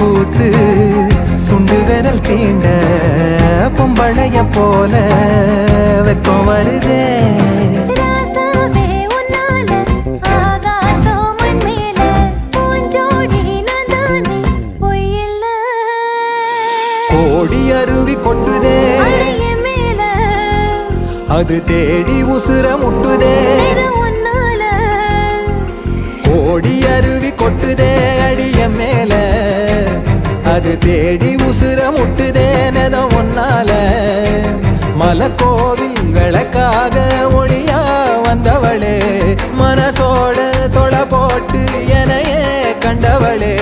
பூத்து சுண்டு விரல் தீண்ட பொம்பளைய போல வெக்கம் வருதே. கோடி அருவி கொட்டுதே அது தேடி உசுர முட்டுதே. கோடி அருவி கொட்டுதே அடிய மேல அது தேடி உசுர முட்டுதே. நெதம் ஒன்னால மலக்கோவில் விளக்காக ஒளியா வந்தவளே, மனசோட தொலை போட்டு எனையே கண்டவளே.